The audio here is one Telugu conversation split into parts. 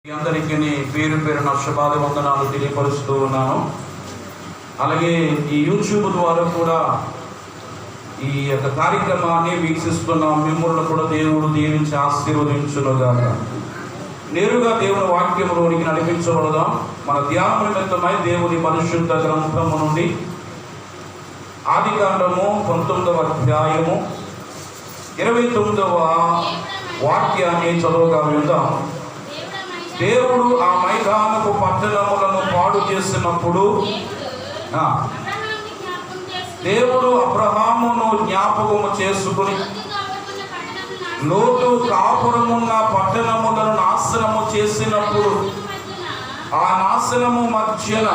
మీ అందరికీ పేరు పేరున శుభాభివందనాలు తెలియపరుస్తూ ఉన్నాను. అలాగే ఈ యూట్యూబ్ ద్వారా కూడా ఈ యొక్క కార్యక్రమాన్ని వీక్షిస్తున్న మిమ్మల్ని కూడా దేవుడు దీవించి ఆశీర్వదించునుగాక. నేరుగా దేవుని వాక్యంలోనికి నడిపించబడదాం. మన ధ్యానం నిమిత్తమై దేవుని పరిశుద్ధ గ్రంథము నుండి ఆదికాండము 19వ అధ్యాయము 29వ వాక్యాన్ని చదువుగా విందాం. దేవుడు ఆ మైదానపు పట్టణములను పాడు చేసినప్పుడు దేవుడు అబ్రహామును జ్ఞాపకము చేసుకుని లోతు కాపురమున్న పట్టణములను నాశనము చేసినప్పుడు ఆ నాశనము మధ్యన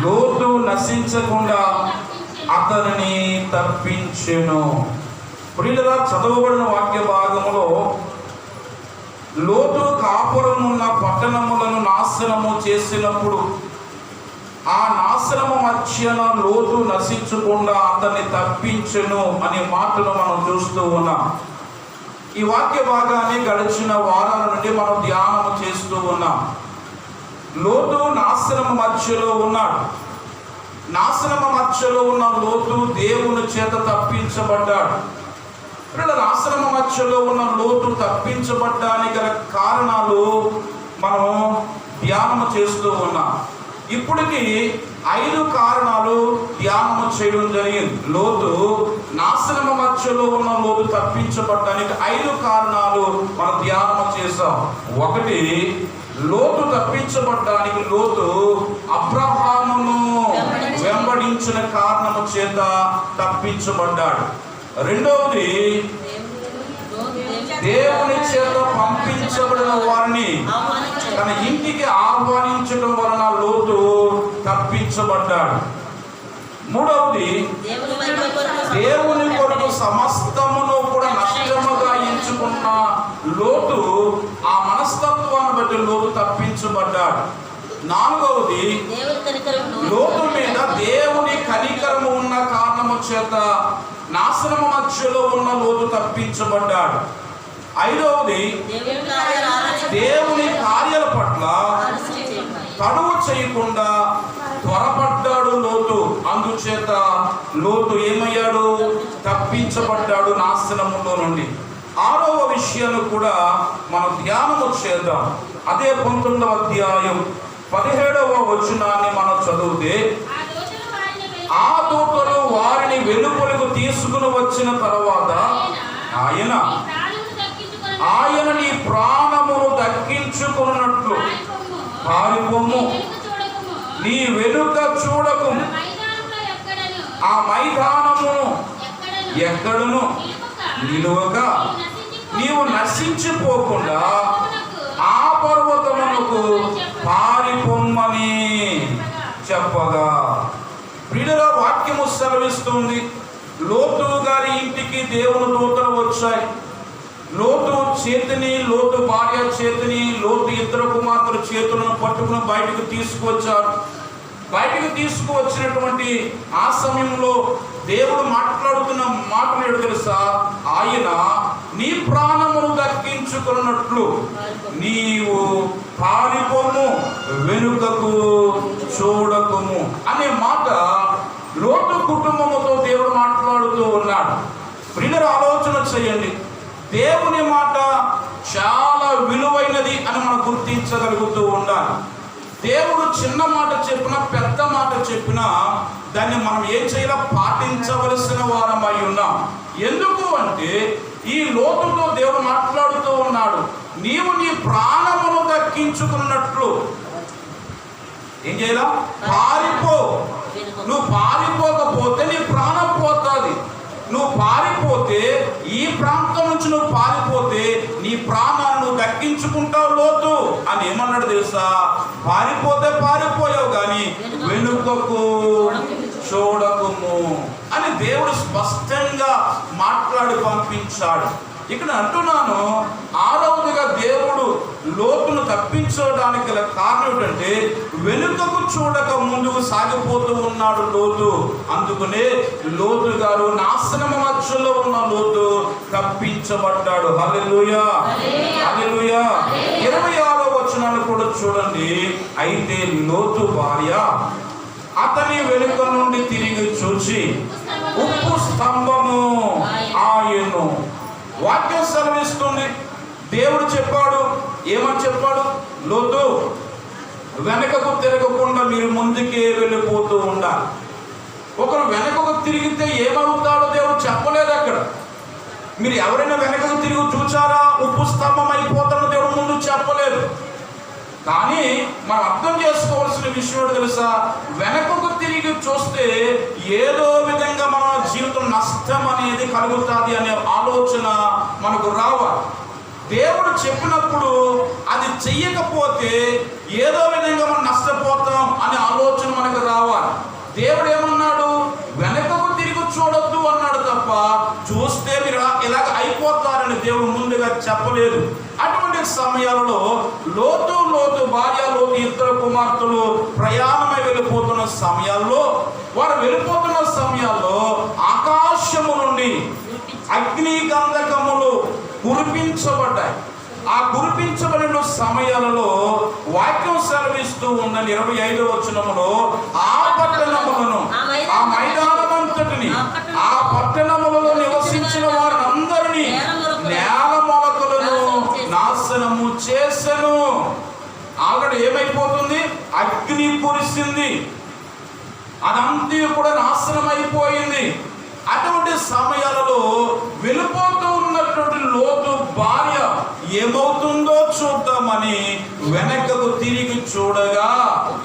లోతు నశించకుండా అతనిని తప్పించెను. ప్రియులారా, చదవబడిన వాక్య భాగములో లోతు కాపురమున్న పట్టణములను నాశనము చేసినప్పుడు ఆ నాశనము మధ్యన లోతు నశించకుండా అతన్ని తప్పించెను అనే మాటను మనం చూస్తూ ఉన్నాం. ఈ వాక్య భాగాన్ని గడిచిన వారాల నుండి మనం ధ్యానము చేస్తూ ఉన్నాం. లోతు నాశనము మధ్యలో ఉన్నాడు. నాశనము మధ్యలో ఉన్న లోతు దేవుని చేత తప్పించబడ్డాడు. నాశనమ మధ్యలో ఉన్న లోతు తప్పించబడ్డానికి గల కారణాలు మనం ధ్యానము చేస్తూ ఉన్నాం. ఇప్పటికి 5 కారణాలు ధ్యానము చేయడం జరిగింది. లోతు నాశనమ మధ్యలో ఉన్న లోతు తప్పించబడ్డానికి 5 కారణాలు మనం ధ్యానము చేసాం. 1, లోతు తప్పించబడ్డానికి లోతు అబ్రహామును వెంబడించిన కారణము చేత తప్పించబడ్డాడు. 2వది, దేవుని చేత పంపించబడిన వారిని తన ఇంటికి ఆహ్వానించడం వలన లోతు తప్పించబడ్డాడు. 3వది, దేవుని కొరకు సమస్తమును కూడా నష్టముగా ఎంచుకున్న లోతు ఆ మనస్తత్వాన్ని బట్టి లోతు తప్పించబడ్డాడు. 4వది, లోతు మీద దేవుని కనికరము ఉన్న కారణము చేత నాశనము మధ్యలో ఉన్న లోతు తప్పించబడ్డాడు. 5వది, దేవుని కార్యాల పట్ల తడువు చేయకుండా త్వరపడ్డాడు లోతు. అందుచేత లోతు ఏమయ్యాడు? తప్పించబడ్డాడు నాశనములో నుండి. 6వ విషయాన్ని కూడా మనం ధ్యానము చేద్దాం. అదే 19వ అధ్యాయం 17వ వచనాన్ని మనం చదివితే, ఆ దూతలు వారిని వెలుపలకు తీసుకుని వచ్చిన తర్వాత ఆయన నీ ప్రాణమును దక్కించుకున్నట్లు పారిపోము, నీ వెనుక చూడకుము, ఆ మైదానమును ఎక్కడను నిలువక నీవు నశించిపోకుండా ఆ పర్వతమునకు పారిపోమ్మని చెప్పగా. ప్రియుల వాక్యము సెలవిస్తుంది, లోతు గారి ఇంటికి దేవుని దూతలు వచ్చాయి. లోతు చేతిని, లోతు భార్య చేతిని, లోతు 2 కుమార్తెల చేతులను పట్టుకుని బయటకు తీసుకువచ్చారు. బయటకు తీసుకువచ్చినటువంటి ఆ సమయంలో దేవుడు మాట్లాడుతున్న మాటలు ఏడు తెలుసా? ఆయన నీ ప్రాణమును దక్కించుకున్నట్లు నీవు పారిపోము, వెనుకకు చూడకుము అనే మాట లోతు కుటుంబముతో దేవుడు మాట్లాడుతూ ఉన్నాడు. ప్రియులారా, ఆలోచన చేయండి. దేవుని మాట చాలా విలువైనది అని మనం గుర్తించగలుగుతూ ఉండాలి. దేవుడు చిన్న మాట చెప్పినా, పెద్ద మాట చెప్పినా దాన్ని మనం ఏం చేయాలో పాటించవలసిన వారమై ఉన్నాం. ఎందుకు అంటే ఈ లోతుతో దేవుడు మాట్లాడుతూ ఉన్నాడు, నీవు నీ ప్రాణమును దక్కించుకున్నట్లు ఏం చేయాలా? పారిపో. నువ్వు పారిపోకపోతే నీ ప్రాణం పోతుంది. నువ్వు పారిపోతే, ఈ ప్రాంతం నుంచి నువ్వు పారిపోతే నీ ప్రాణాన్ని నువ్వు దక్కించుకుంటావు లోతు అని ఏమన్నాడు తెలుసా? పారిపోతే పారిపోయావు కానీ వెనుకకు చూడకుము అని దేవుడు స్పష్టంగా మాట్లాడి పంపించాడు. ఇక్కడ అంటున్నాను, 6వదిగా దేవుడు లోతును తప్పించడానికి గల కారణం ఏంటంటే వెనుకకు చూడక ముందుకు సాగిపోతూ ఉన్నాడు లోతు. అందుకనే లోతు గారు నాశనమ మధ్యలో ఉన్న లోతు తప్పించబడ్డాడు. హల్లెలూయా, హల్లెలూయా. 26వ చూడండి, అయితే లోతు భార్య అతని వెనుక నుండి తిరిగి చూచి ఉప్పు స్తంభము ఆయను. వాక్యం సెలవిస్తుంది, దేవుడు చెప్పాడు. ఏమని చెప్పాడు? లోతు, వెనకకు తిరగకుండా మీరు ముందుకే వెళ్ళిపోతూ ఉండాలి. ఒకరు వెనకకు తిరిగితే ఏమవుతాడో దేవుడు చెప్పలేదు అక్కడ. మీరు ఎవరైనా వెనకకు తిరిగి చూచారా? ఉప్పు స్తంభం అయిపోతాడో దేవుడు ముందు చెప్పలేదు. కానీ మనం అర్థం చేసుకోవాల్సిన విషయం తెలుసా? వెనకకు తిరిగి చూస్తే ఏదో విధంగా మన జీవితం నష్టం అనేది కలుగుతుంది అనే ఆలోచన మనకు రావాలి. దేవుడు చెప్పినప్పుడు అది చెయ్యకపోతే ఏదో విధంగా మనం నష్టపోతాం అనే ఆలోచన మనకు రావాలి. దేవుడు ఏమన్నాడు? వెనకకు తిరిగి చూడొద్దు అన్నాడు తప్ప చూస్తే మీరు ఇలాగ అయిపోతారని దేవుడు ముందుగా చెప్పలేదు. అటువంటి సమయాలలో లోతు భార్య, లోతు ఇద్దరు కుమార్తెలు ప్రయాణమై వెళ్ళిపోతున్న సమయాల్లో, వారు వెళ్ళిపోతున్న సమయాల్లో ఆకాశము నుండి అగ్ని గంధకములు కురిపించబడ్డాయి. ఆ కురిపించబడిన సమయాలలో వాక్యం సెలవిస్తూ ఉన్న 25వ వచనములో ఆ పట్టణములను, ఆ మైదానమంతటిని, ఆ పట్టణములలో నివసించిన వారందరినీ నేల మొలకలను నాశనము చేసెను. ఆల్రెడీ ఏమైపోతుంది? అగ్ని కురిసింది, అదంతా కూడా నాశనం అయిపోయింది. అటువంటి సమయాలలో వెళ్ళిపోతూ ఉన్నటువంటి లోతు భార్య ఏమవుతుందో చూద్దామని వెనకకు తిరిగి చూడగా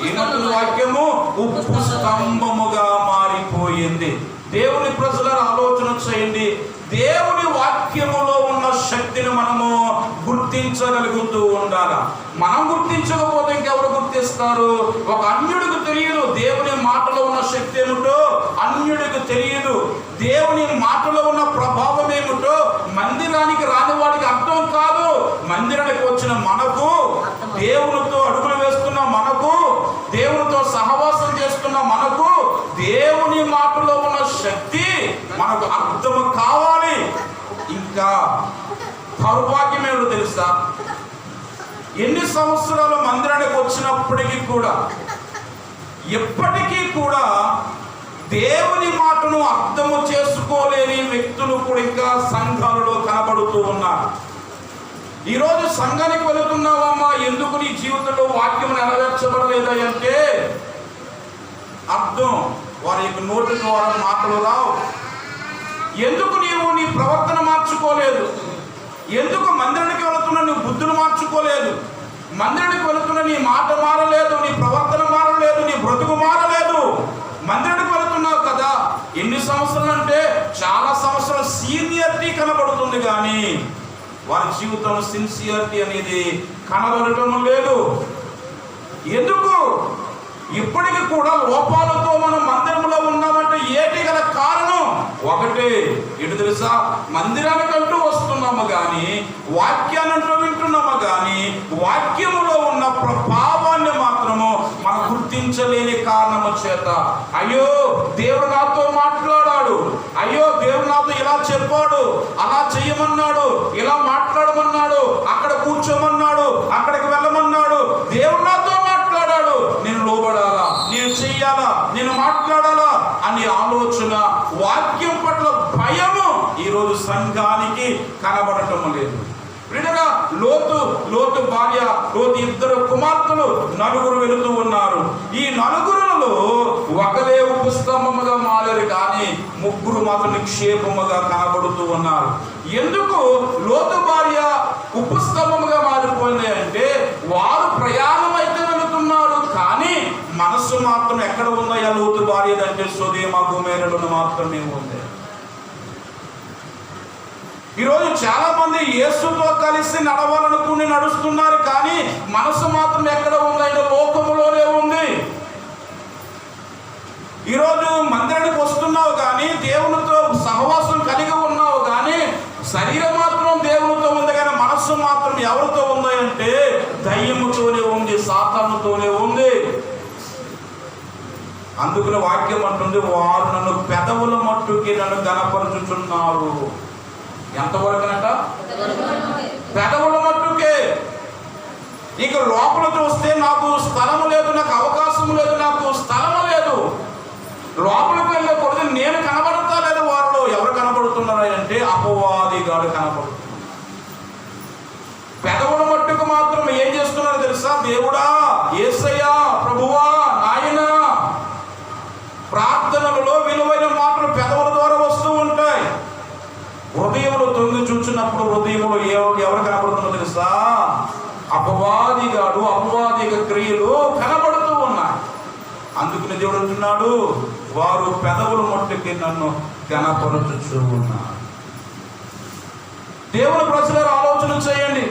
ఈనాటి వాక్యము ఉప్పు స్తంభముగా మారిపోయింది. దేవుని ప్రజలను ఆలోచన చేయండి. దేవుని వాక్యములో ఉన్న శక్తిని మనము గుర్తించగలుగుతూ ఉండాలి. మనం గుర్తించకపోతే ఇంకెవరు గుర్తిస్తారు? ఒక అన్యుడికి తెలియదు దేవుని మాటలో ఉన్న శక్తి ఏమిటో, అన్యుడికి తెలియదు దేవుని మాటలో ఉన్న ప్రభావం ఏమిటో. మందిరానికి రాని వాడికి అర్థం కాదు. మందిరానికి వచ్చిన మనకు, దేవునితో అడుగులు వేస్తున్న మనకు, దేవునితో సహవాసం చేస్తున్న మనకు దేవుని మాటలో ఉన్న శక్తి మనకు అర్థం కావాలి. ఇంకా దౌర్భాగ్యం ఏమిటో తెలుసా? ఎన్ని సంవత్సరాలు మందిరానికి వచ్చినప్పటికీ కూడా ఎప్పటికీ కూడా దేవుని మాటను అర్థము చేసుకోలేని వ్యక్తులు కూడా ఇంకా సంఘాలలో కనబడుతూ ఉన్నారు. ఈరోజు సంఘానికి వెళుతున్నావమ్మా, ఎందుకు నీ జీవితంలో వాక్యం నెరవేర్చబడలేదా అంటే అర్థం వారి యొక్క నోటి ద్వారా మాటలు రావు. ఎందుకు నీవు నీ ప్రవర్తన మార్చుకోలేదు? ఎందుకు మందిరానికి వెళుతున్నా నువ్వు బుద్ధులు మార్చుకోలేదు? మందిరానికి వెళుతున్నా నీ మాట మారలేదు, నీ ప్రవర్తన మారలేదు, నీ బ్రతుకు మారలేదు. మందిరానికి వెళుతున్నావు కదా, ఎన్ని సంవత్సరాలు అంటే చాలా సంవత్సరాల సీనియరిటీ కనబడుతుంది, కానీ వారి జీవితంలో సిన్సియరిటీ అనేది కనబడటం లేదు. ఎందుకు? ఇప్పటికి కూడా లోపాలతో మనం మందిరంలో ఉన్నామంటే ఏటి గల కారణం ఒకటే. ఏంటి తెలుసా? మందిరానికంటూ వస్తున్నాము కానీ, వాక్యానంటూ వింటున్నాము కానీ, వాక్యములో ఉన్న ప్రభావాన్ని మాత్రము మనం గుర్తించలేని కారణము చేత అయ్యో దేవుడు నాతో మాట్లాడాడు, అయ్యో దేవుడు నాతో ఇలా చెప్పాడు, అలా చెయ్యమన్నాడు, ఇలా మాట్లాడమన్నాడు, అక్కడ కూర్చోమన్నాడు, అక్కడికి వెళ్ళమన్నాడు, దేవుడు నాతో మాట్లాడాడు, నేను లోబడాలా, నేను చెయ్యాలా, నేను మాట్లాడాలా అనే ఆలోచన, వాక్యం పట్ల భయము ఈరోజు సంఘానికి కనబడటం లేదు. ప్రియులారా, లోతు భార్య, లోతు ఇద్దరు కుమార్తెలు నలుగురు వెళుతూ ఉన్నారు. ఈ నలుగురులలో ఒకరే ఉప్పు స్తంభముగా మారారు, కానీ ముగ్గురు మాత్రం నిక్షేపముగా కనబడుతూ ఉన్నారు. ఎందుకు లోతు భార్య ఉప్పు స్తంభముగా మారిపోయింది అంటే, వారు ప్రయాణం అయితే వెళుతున్నారు, కానీ మనస్సు మాత్రం ఎక్కడ ఉందయ్యా లోతు భార్యదంటే సొదొమ గొమొర్రాలో మాత్రమే ఉంది. ఈరోజు చాలా మంది యేసుతో కలిసి నడవాలనుకుని నడుస్తున్నారు, కానీ మనసు మాత్రం ఎక్కడ ఉందంటే లోకములోనే ఉంది. ఈరోజు మందిరానికి వస్తున్నావు కానీ, దేవునితో సహవాసం కలిగి ఉన్నావు కానీ, శరీరం మాత్రం దేవునితో ఉంది, కానీ మనస్సు మాత్రం ఎవరితో ఉంది అంటే దయ్యముతోనే ఉంది, సాతానుతోనే ఉంది. అందుకని వాక్యం అంటుంది, వారు నన్ను పెదవుల మట్టుకి నన్ను ఘనపరుచుచున్నారు. ఎంతవరకునట? పెదవుల మట్టుకే. ఇక లోపల చూస్తే నాకు స్థలము లేదు, నాకు అవకాశం లేదు, నాకు స్థలము లేదు. లోపలికి వెళ్ళే కొద్ది నేను కనబడతా లేదు. వారిలో ఎవరు కనబడుతున్నారా అంటే అపవాదిగాడు కనబడుతున్నాడు. పెదవుల మట్టుకు మాత్రం ఏం చేస్తున్నారో తెలుసా? దేవుడా, యేసయ్యా, ప్రభువా, నాయనా. ప్రార్థనలలో విలువైన మాటలు పెదవుల ద్వారా వస్తూ ఉంటాయి. హృదయంలో తొంగి చూచినప్పుడు హృదయంలో ఎవరు కనబడుతుందో తెలుసా? అపవాదిగాడు, అపవాదిక క్రియలు కనబడుతూ ఉన్నాయి. అందుకని దేవుడు అంటున్నాడు, వారు పెదవుల మట్టుకి నన్ను కనపరుచు ఉన్నారు. దేవుని ప్రజలు ఆలోచన చేయండి.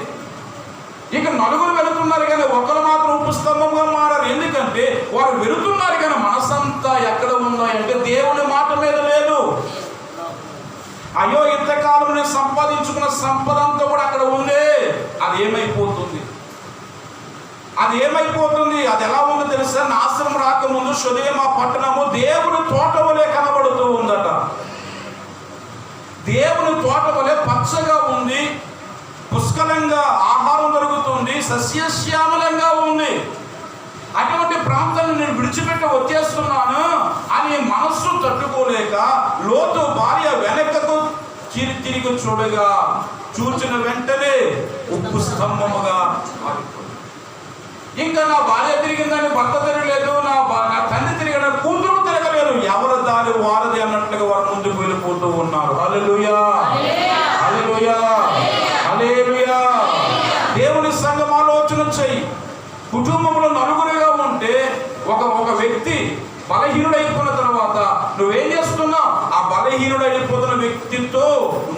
ఇక నలుగురు వెళుతున్నారు కానీ ఒకరు మాత్రం ఉప్పు స్తంభంగా మారారు. ఎందుకంటే వారు వెళుతున్నారు కానీ మనసంతా ఎక్కడ ఉందో అంటే దేవుని మాట మీద లేదు. అయ్యో, ఇంతకాలం నేను సంపాదించుకున్న సంపద అంతా కూడా అక్కడ ఉంది. అది ఏమైపోతుంది? అది ఏమైపోతుంది? అది ఎలా ఉందో తెలుసా? నాశనం రాకముందు సొదొమ పట్టణము దేవుని తోట వలె కనబడుతూ ఉందట. దేవుని తోట వలె పచ్చగా ఉంది, పుష్కలంగా ఆహారం దొరుకుతుంది, సస్యశ్యామలంగా ఉంది. అటువంటి ప్రాంతాన్ని నేను విడిచిపెట్టి వచ్చేస్తున్నాను అని మనస్సు తట్టుకోలేక లోతు భార్య వెనకకు తిరిగి చూడగా చూచిన వెంటనే ఉప్పు స్తంభముగా మారిపోయింది. ఇంకా నా భార్య తిరిగిందని భర్త తిరగలేదు, నా తండ్రి తిరిగిన కూతురు తిరగలేదు. ఎవరి దారి వారది అన్నట్లుగా వారు ముందుకు వెళ్ళిపోతూ ఉన్నారు. హల్లెలూయా, హల్లెలూయా, హల్లెలూయా. దేవుని సంఘం ఆలోచన చెయ్యి. కుటుంబంలో నలుగురుగా ఉంటే ఒక వ్యక్తి బలహీనుడైపోయిన తర్వాత నువ్వేం చేస్తున్నావు? ఆ బలహీనుడైపోతున్న వ్యక్తితో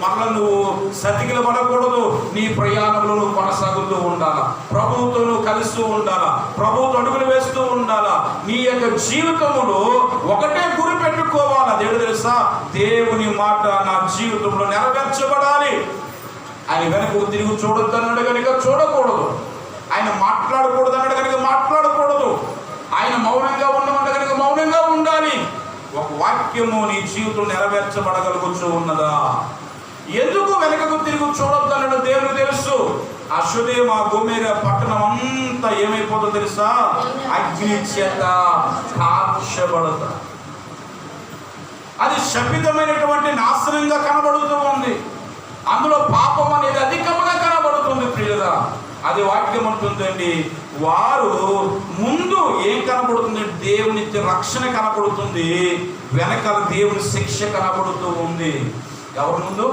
మళ్ళా నువ్వు సతికిల పడకూడదు. నీ ప్రయాణంలో నువ్వు కొనసాగుతూ ఉండాలా, ప్రభువుతో నువ్వు కలుస్తూ ఉండాలా, ప్రభువుతో అడుగులు వేస్తూ ఉండాలా. నీ యొక్క జీవితంలో ఒకటే గురి పెట్టుకోవాలా. దేవుడు తెలుసా? దేవుని మాట నా జీవితంలో నెరవేర్చబడాలి. ఆయన వెనక తిరిగి చూడొద్దు అన్నాడు కనుక చూడకూడదు. ఆయన మాట్లాడకూడదు అన్నాడు కనుక మాట్లాడకూడదు. ఆయన మౌనంగా ఉండమన్నాడు కనుక మౌనంగా ఉండాలి. ఒక వాక్యము నీ జీవితం నెరవేర్చబడగలుగుతూ ఉన్నదా? ఎందుకు వెనకకు తిరిగి చూడొద్దు అన్నాడు దేవునికి తెలుసు. ఆ సొదొమ గొమొర్ర పట్టణం అంతా ఏమైపోతుందో తెలుసా? అగ్ని చేత కాల్చబడతా. అది శపితమైనటువంటి నాశనంగా కనబడుతూ ఉంది. అందులో పాపం అనేది అధికంగా కనబడుతుంది. ప్రియురా, అది వాక్యం అంటుందండి. వారు ముందు ఏం కనబడుతుంది? దేవుని రక్షణ కనబడుతుంది, వెనకాల దేవుని శిక్ష కనబడుతూ ఉంది. ఎవరి ముందు?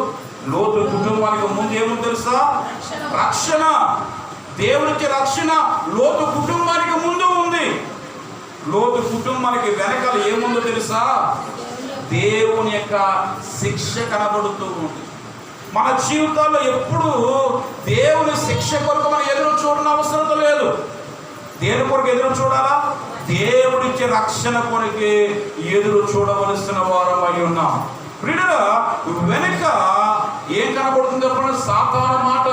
లోతు కుటుంబానికి ముందు ఏముంది తెలుసా? రక్షణ. దేవునికి రక్షణ లోతు కుటుంబానికి ముందు ఉంది. లోతు కుటుంబానికి వెనకాల ఏముందో తెలుసా? దేవుని యొక్క శిక్ష కనబడుతూ ఉంది. మన జీవితాల్లో ఎప్పుడు దేవుని శిక్ష కొరకు మనం ఎదురు చూడని అవసరం లేదు. దేని కొరకు ఎదురు చూడాలా? దేవుడిచ్చే రక్షణ కొరకే ఎదురు చూడవలసిన వారం అయి ఉన్నాం. ప్రియుడా, వెనక ఏం కనబడుతుంది చెప్పండి? సాతాను మాట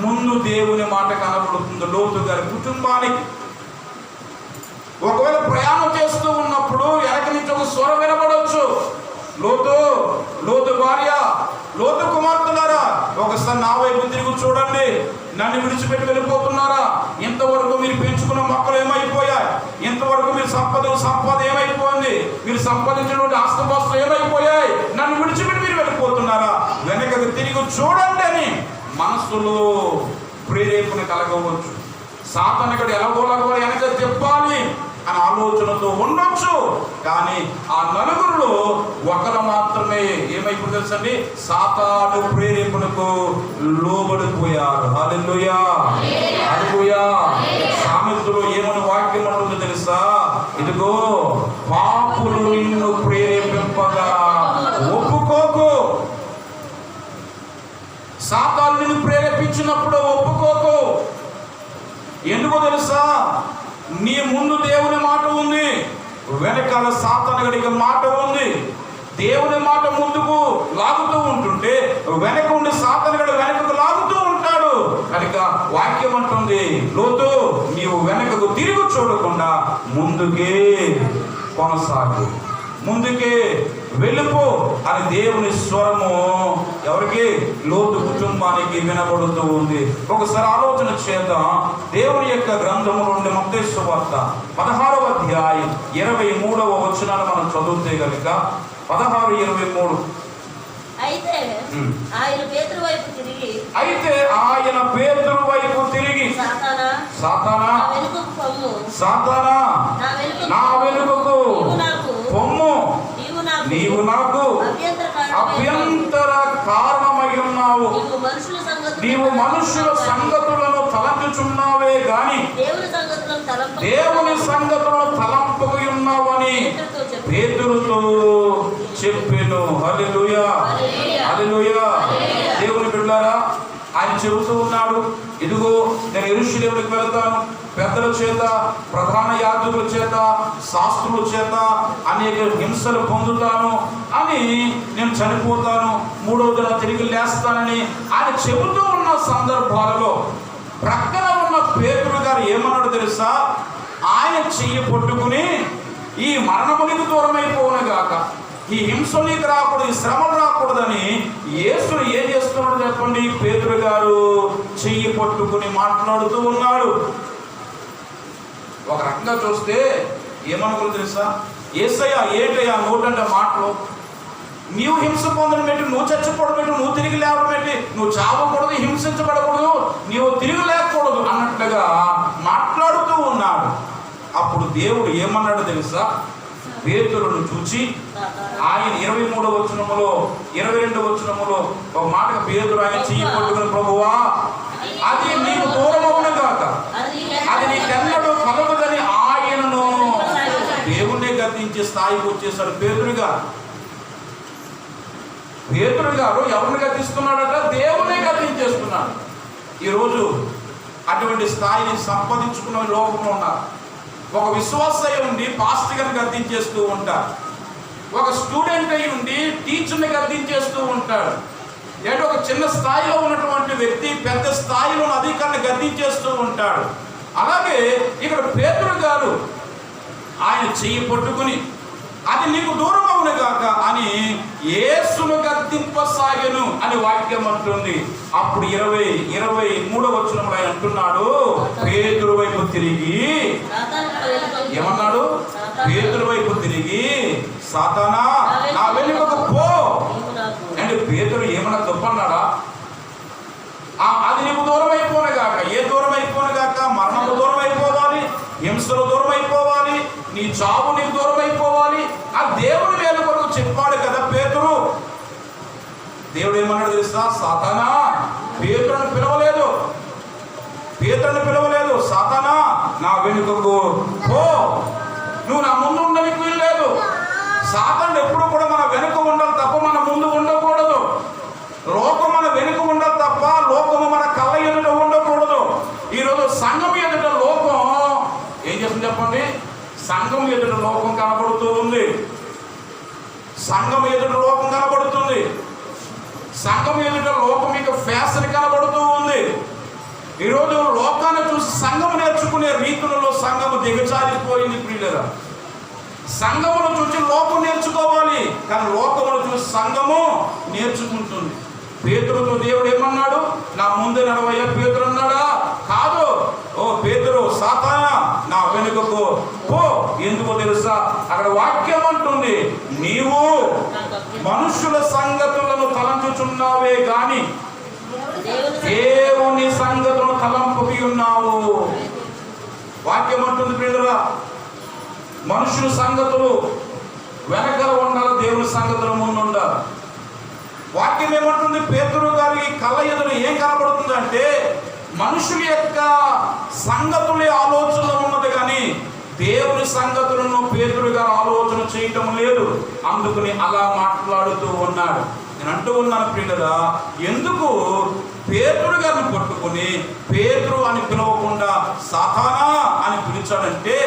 ముందు దేవుని మాట కనబడుతుంది. లోతు గారి కుటుంబానికి ఒకవేళ ప్రయాణం చేస్తూ ఉన్నప్పుడు వెనక నుంచి ఒక స్వరం వినబడవచ్చు. లోతు భార్య, లోతు కుమార్తెలారా, ఒకసారి నా వైపు తిరిగి చూడండి. నన్ను విడిచిపెట్టి వెళ్ళిపోతున్నారా? ఇంతవరకు మీరు పెంచుకున్న మొక్కలు ఏమైపోయాయి? ఇంతవరకు మీరు సంపద ఏమైపోయింది? మీరు సంపాదించినటువంటి ఆస్తిపాస్తులు ఏమైపోయాయి? నన్ను విడిచిపెట్టి మీరు వెళ్ళిపోతున్నారా? వెనకకు తిరిగి చూడండి అని మనస్సులో ప్రేరేపణ కలగవచ్చు. సాతానుడు ఎలాగోలాగో వెనక చెప్పాలి అని ఆలోచనతో ఉండొచ్చు. కానీ ఆ నలుగురులో ఒకరు మాత్రమే ఏమైపోతుంది తెలుసండి? సాతాను ప్రేరేపణకు లోబడిపోయారు. హల్లెలూయా, హల్లెలూయా. సామెతలో ఏమని వాక్యం అంటుందో తెలుసా? ఇదిగో, పాపులు నిన్ను ప్రేరేపింపగా ఒప్పుకోకు. సాతాను నిన్ను ప్రేరేపించినప్పుడు ఒప్పుకోకు. ఎందుకో తెలుసా? నీ ముందు దేవుని మాట ఉంది, వెనకాల సాతానుడికి మాట ఉంది. దేవుని మాట ముందుకు లాగుతూ ఉంటుంటే వెనక ఉండి సాతానుడు వెనకకు లాగుతూ ఉంటాడు. కనుక వాక్యం అంటుంది, లోతు నీవు వెనకకు తిరిగి చూడకుండా ముందుకే కొనసాగు, ముందుకే వెళ్ళిపో అని దేవుని స్వరము ఎవరికి? లోతు కుటుంబానికి వినబడుతూ ఉంది. ఒకసారి ఆలోచన చేద్దాం. దేవుని యొక్క గ్రంథము నుండి మత్తయి సువార్త 16వ అధ్యాయం 23వ వచనాన్ని మనం చదివితే కనుక 16:23. అయితే ఆయన పేతురు వైపు తిరిగి సాతానా నా వెనుకకు పొమ్ము, నీవు నాకు అభ్యంతర కారణమై ఉన్నావు. నీవు మనుషుల సంగతులను తలంచుచున్నావే గాని దేవుని సంగతులను తలంపకు ఉన్నావని పేతురుతో చెప్పెను. హల్లెలూయా, హల్లెలూయా. దేవుని బిడ్డలారా, ఆయన చెబుతూ ఉన్నాడు, ఇదిగో నేను యెరూషలేముకు వెళ్తాను, పెద్దల చేత, ప్రధాన యాజకుల చేత, శాస్త్రుల చేత అనేక హింసలు పొందుతాను అని, నేను చనిపోతాను, 3వ దినం తిరిగి లేస్తానని ఆయన చెబుతూ ఉన్న సందర్భాలలో ప్రక్కన ఉన్న పేతురు గారు ఏమన్నాడు తెలుసా? ఆయన చెయ్యి పట్టుకుని, ఈ మరణమునికి దూరమైపోవును గాక, ఈ హింస నీకు రాకూడదు, ఈ శ్రమలు రాకూడదని యేసు ఏం చేస్తున్నాడు చెప్పండి? పేతురు గారు చెయ్యి పట్టుకుని మాట్లాడుతూ ఉన్నాడు. ఒక రకంగా చూస్తే ఏమనుకోదు తెలుసా? యేసయ్య ఏంటయ్యా నోటంటే మాటలు, నీవు హింస పొందడం ఏంటి, నువ్వు చచ్చిపోవడం ఏంటి, నువ్వు తిరిగి లేవడం ఏంటి, నువ్వు చావకూడదు, హింసించబడకూడదు, నీవు తిరిగి లేకూడదు అన్నట్లుగా మాట్లాడుతూ ఉన్నాడు. అప్పుడు దేవుడు ఏమన్నాడు తెలుసా? పేతురును చూచి ఆయన 23వ వచనములో 22వ వచనములో ఒక మాటగా పేతురు ఆయన చెయ్యి పట్టుకుని, ప్రభువా అది నీకు దూరమవును గాక, అది నీకెన్నడూ కలగదని ఆయనను దేవుణ్ణి గద్దించే స్థాయికి వచ్చేసాడు పేతురు గారు. పేతురు గారు ఎవరిని గద్దిస్తున్నాడట? దేవుణ్ణి గద్దించేస్తున్నాడు. ఈరోజు అటువంటి స్థాయిని సంపాదించుకున్న లోకంలో ఉన్నారు. ఒక విశ్వాస అయి ఉండి పాస్టర్ గారిని గద్దించేస్తూ ఉంటారు, ఒక స్టూడెంట్ అయి ఉండి టీచర్ని గద్దించేస్తూ ఉంటాడు, లేదా ఒక చిన్న స్థాయిలో ఉన్నటువంటి వ్యక్తి పెద్ద స్థాయిలో అధికారిని గద్దించేస్తూ ఉంటాడు. అలాగే ఇక్కడ పేతురు గారు ఆయన చెయ్యి పట్టుకుని, అది నీకు దూరం అవును గాక అని యేసును గద్దింపసాగెను అని వాక్యం అంటుంది. అప్పుడు 23వ వచనంలో ఆయన అంటున్నాడు, పేతురు వైపు తిరిగి ఏమన్నాడు? పేతురు వైపు తిరిగి సాతానా నా వెనుకకు పో అంటే పేతురు ఏమన్నా తప్పన్నాడా? అది నీకు దూరం అయిపోను గాక. ఏ దూరం అయిపోను గాక? మరణము దూరం అయిపోవాలి, హింసలు దూరం అయిపోవాలి, నీ చావు నీకు దూరం అయిపోవాలి. ఆ దేవుని వేల కొరకు చెప్పాడు కదా పేతురు. దేవుడు ఏమన్నాడు తెలుసా? సాతానా పేతురుని పిలవలేదు, సాతానా నా వెనుకకు పో, నువ్వు నా ముందు ఉండడానికి వీల్లేదు. సాతానుడు ఎప్పుడు కూడా మన వెనుక ఉండాలి తప్ప మన ముందు ఉండకూడదు. లోకం మన వెనుక ఉండాలి తప్ప లోకము మన కళ్ళ ఎదుట ఉండకూడదు. ఈరోజు సంఘం ఎదుట లోకం ఏం చేస్తుంది చెప్పండి? సంఘం ఎదుట లోకం కనబడుతూ ఉంది. సంఘం ఎదుట లోకం కనబడుతుంది. సంఘం ఎదుట లోకం యొక్క ఫ్యాషన్ కనబడుతూ ఉంది. ఈరోజు లోకాన్ని చూసి సంఘం నేర్చుకునే రీతులలో సంఘము దిగజారిపోయింది. ప్రియులరా, సంఘమును చూసి లోకం నేర్చుకోవాలి, కానీ లోకమును చూసి సంఘము నేర్చుకుంటుంది. పేతురుతో దేవుడు ఏమన్నాడు? నా ముందే నడవయ్యా పేతురు అన్నాడా? కాదు. ఓ పేతురు, సాతానా నా వెనుకకు పో. ఎందుకో తెలుసా? అక్కడ వాక్యం అంటుంది, నీవు మనుషుల సంగతులను తలంచుచున్నావే గాని దేవుని సంగతులను తలంపకి ఉన్నావు. వాక్యం అంటుంది ప్రియులరా, మనుషుల సంగతులు వెనకల ఉండాలి, దేవుని సంగతుల ముందు ఉండాలి. వాక్యం ఏమంటుంది? పేతురు గారికి కళ్ళ ఎదురు ఏం కనబడుతుంది అంటే మనుషుల యొక్క సంగతులే ఆలోచన ఉన్నది, కానీ దేవుని సంగతులను పేతురు గారు ఆలోచన చేయటం లేదు. అందుకని అలా మాట్లాడుతూ ఉన్నాడు. నేను అంటూ ఉన్నాను ప్రియులరా, ఎందుకు పేతురు గారిని పట్టుకుని పేతురు అని పిలవకుండా సాతానా అని పిలిచాడంటే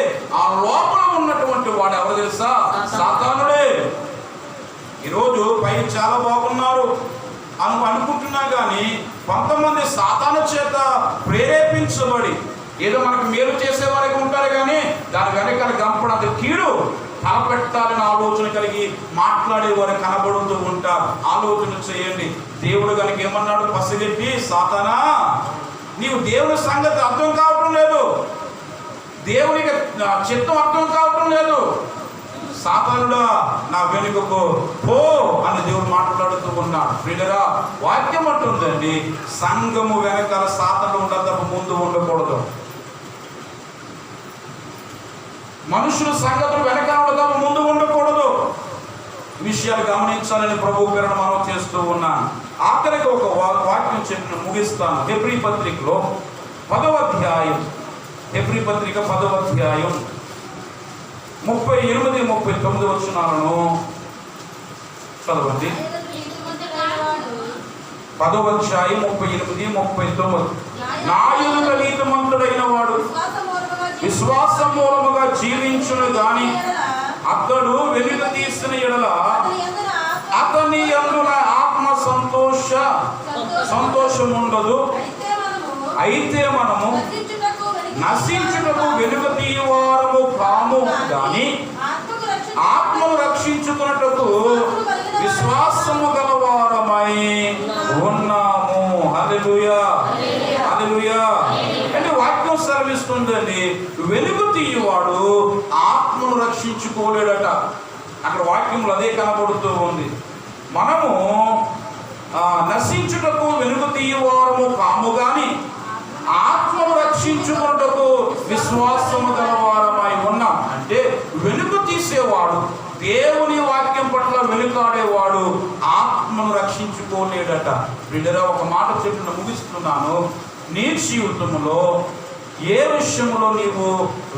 ఆ లోపల ఉన్నటువంటి వాడు ఎవరు తెలుసా? సాతానుడే. ఈరోజు పై చాలా బాగున్నారు అనుకుంటున్నా కానీ కొంతమంది సాతాను చేత ప్రేరేపించబడి ఏదో మనకు మేలు చేసే వారికి ఉంటారు, కానీ దాని వెనకాల గంపడం అది కీడు. తలపెట్టాలని ఆలోచన కలిగి మాట్లాడేవారు కనబడుతూ ఉంటారు. ఆలోచన చేయండి. దేవుడు కనుక ఏమన్నాడు? పసిగట్టి, సాతానా నీవు దేవుని సంగతి అర్థం కావటం లేదు, దేవునికి చిత్తం అర్థం కావటం లేదు, సాతానుడా నా వెనుకకు పో అని దేవుడు మాట్లాడుతూ ఉన్నాడు. ప్రియులారా, వాక్యం అంటుందండి, సంఘము వెనకాల సాతాను ఉండాలి తప్ప ముందు ఉండకూడదు. మనుషులు సంగతులు వెనకాల తప్ప ముందు ఉండకూడదు. విషయాలు గమనించాలని ప్రభు పేరును మనం చేస్తూ ఉన్నాను. ఆఖరికి ఒక వాక్యం చెప్పిన ముగిస్తాను. హెబ్రీ పత్రికలో 10వ అధ్యాయం, హెబ్రీ పత్రిక 10వ అధ్యాయం 38-39 వచనాలను చదవండి. 10వ అధ్యాయం 38-39. నా ఎదుట నీతిమంతుడైన వాడు విశ్వాసం మూలముగా జీవించును గాని అతడు వెలుగు తీసిన ఎడల అతని యందున ఆత్మ సంతోషం ఉండదు. అయితే మనము నశించుటకు వెలుగు తీయవారము కాము గాని ఆత్మను రక్షించుకున్నటకు విశ్వాసము గలవారమై ఉన్నాము. హల్లెలూయా, హల్లెలూయా. అంటే వాక్యం సెలవిస్తుందండి, వెలుగు తీయవాడు ఆత్మను రక్షించుకోలేడట. అక్కడ వాక్యంలో అదే కనబడుతూ ఉంది. మనము నశించుటకు వెలుగు తీయవారము కాము గాని ఆత్మను రక్షించుకున్నటకు విశ్వాసము గలవారమై ఉన్నాం. అంటే వెలుగు తీసేవాడు, దేవుని వాక్యం పట్ల వెలుకాడేవాడు ఆత్మను రక్షించుకోలేడట. వీళ్ళరా ఒక మాట చెప్పిన ముగిస్తున్నాను. నీ జీవితంలో ఏ విషయంలో నీవు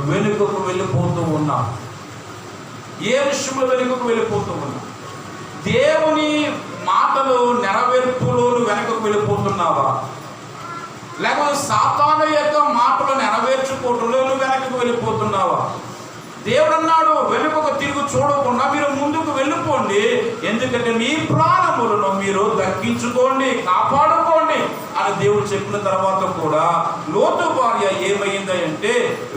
వెనుకకు వెళ్ళిపోతూ ఉన్నావు? ఏ విషయంలో వెనుకకు వెళ్ళిపోతూ ఉన్నావు? దేవుని మాటలు నెరవేర్పులో వెనుకకు వెళ్ళిపోతున్నావా? లేకపోతే సాతాను యొక్క మాటలు నెరవేర్చుకోవడంలో నువ్వు వెనక్కి వెళ్ళిపోతున్నావా? దేవుడు అన్నాడు, వెనుకకు తిరిగి చూడకుండా మీరు ముందుకు వెళ్ళిపోండి, ఎందుకంటే నీ ప్రాణములను మీరు దక్కించుకోండి, కాపాడుకోండి అని దేవుడు చెప్పిన తర్వాత కూడా లోతు భార్య ఏమైందంటే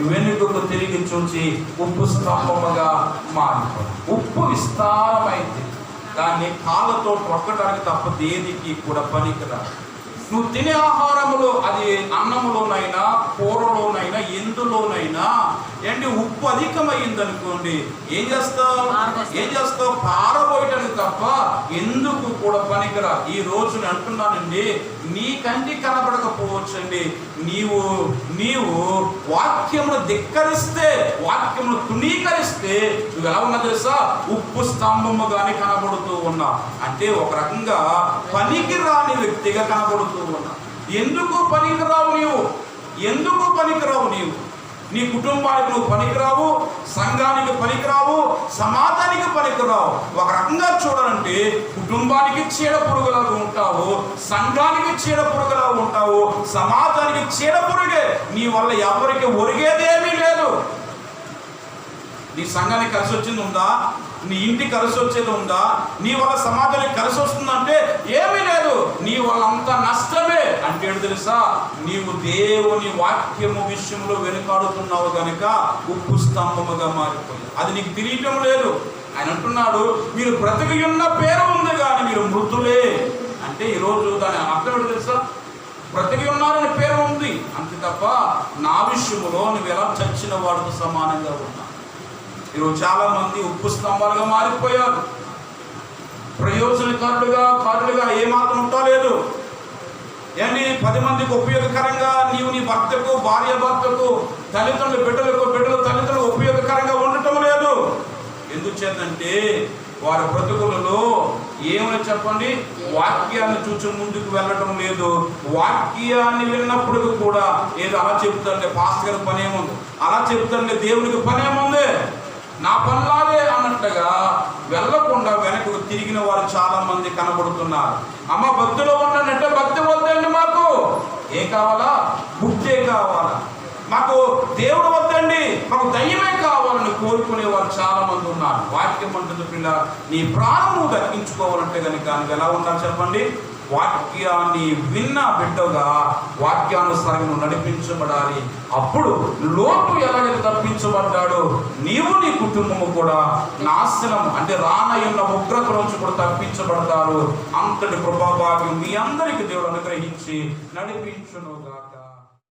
వెనుకకు తిరిగి చూసి ఉప్పు స్తంభముగా మారిపోయింది. ఉప్పు విస్తారమైంది, దాన్ని కాళ్ళతో కొట్టడానికి తప్ప దేనికి కూడా పనికిరాదు. నువ్వు తినే ఆహారములో, అది అన్నములోనైనా కూరలోనైనా ఎందులోనైనా ఏంటి ఉప్పు అధికమైందనుకోండి, ఏం చేస్తావు? పారబోయటానికి తప్ప ఎందుకు కూడా పనికిరా. ఈ రోజు నేను అంటున్నానండి, నీ కంటి కనబడకపోవచ్చండి, నీవు వాక్యమును ధిక్కరిస్తే, వాక్యమును తుణీకరిస్తే నువ్వు ఎలా ఉన్నా తెలుసా? ఉప్పు స్తంభము కానీ కనబడుతూ ఉన్నావు. అంటే ఒక రకంగా పనికి రాని వ్యక్తిగా కనబడుతూ ఉన్నావు. ఎందుకు పనికిరావు నీవు? ఎందుకు పనికిరావు నీవు? నీ కుటుంబానికి నువ్వు పనికిరావు, సంఘానికి పనికిరావు, సమాజానికి పనికిరావు. ఒక రకంగా చూడాలంటే కుటుంబానికి చీడ పురుగులాగా ఉంటావు, సంఘానికి చీడ పురుగులా ఉంటావు, సమాజానికి చీడ పురుగే. నీ వల్ల ఎవరికి ఒరిగేదేమీ లేదు. నీ సంఘానికి కలిసి వచ్చింది ఉందా? నీ ఇంటికి కలిసి వచ్చేది ఉందా? నీ వల్ల సమాజానికి కలిసి వస్తుందంటే ఏమీ లేదు. నీ వల్ల అంతా నష్టమే. అంటే తెలుసా, నీవు దేవుని వాక్యము విషయంలో వెనుకాడుతున్నావు కనుక ఉప్పు స్తంభముగా మారిపోయింది. అది నీకు తెలియటం లేదు. ఆయన అంటున్నాడు, మీరు బ్రతికి ఉన్న పేరు ఉంది కానీ మీరు మృతులే. అంటే ఈరోజు దాని అర్థం ఏంటో తెలుసా? బ్రతికి ఉన్నారని పేరు ఉంది అంతే తప్ప నా విషయంలో నువ్వు ఎలా చచ్చిన వాడితో సమానంగా ఉన్నా. ఈరోజు చాలా మంది ఉప్పు స్తంభాలుగా మారిపోయారు. ప్రయోజనకారులుగా ఏమాత్రం ఉండలేదు. ఏంటి 10 మందికి ఉపయోగకరంగా నీవు నీ భర్తకు, భార్య భర్తకు, తల్లిదండ్రులు బిడ్డలు తల్లిదండ్రులు ఉపయోగకరంగా ఉండటం లేదు. ఎందుచేతంటే వారి బ్రతుకులలో ఏమని చెప్పండి, వాక్యాన్ని చూసి ముందుకు వెళ్ళటం లేదు. వాక్యాన్ని విన్నప్పుడు కూడా ఏదో అలా చెప్తాంటే పాస్టర్ గారి పని ఏముంది, అలా చెప్తాంటే దేవునికి పని ఏముంది, నా పనిలాగే అన్నట్టుగా వెళ్ళకుండా వెనక్కు తిరిగిన వారు చాలా మంది కనబడుతున్నారు. అమ్మ భక్తిలో ఉన్నానంటే భక్తి వద్దండి, మాకు ఏం కావాలా? భక్తే కావాలా. మాకు దేవుడు వద్దండి, మాకు దయ్యమే కావాలని కోరుకునే వారు చాలా మంది ఉన్నారు. వాక్యం అంటుంది, పిల్ల నీ ప్రాణం నువ్వు దక్కించుకోవాలంటే కనుక నువ్వు ఎలా ఉండాలి చెప్పండి? వాక్యాన్ని విన్న బిడ్డగా వాక్యానుసారంగా నడిపించబడాలి. అప్పుడు లోటు ఎలాగైతే తప్పించబడ్డాడో నీవు నీ కుటుంబము కూడా నాశనం అంటే రానయున్న ఉగ్రత నుంచి కూడా తప్పించబడతారు. అంతటి కృపాభాగ్యం మీ అందరికీ దేవుడు అనుగ్రహించి నడిపించునుగా.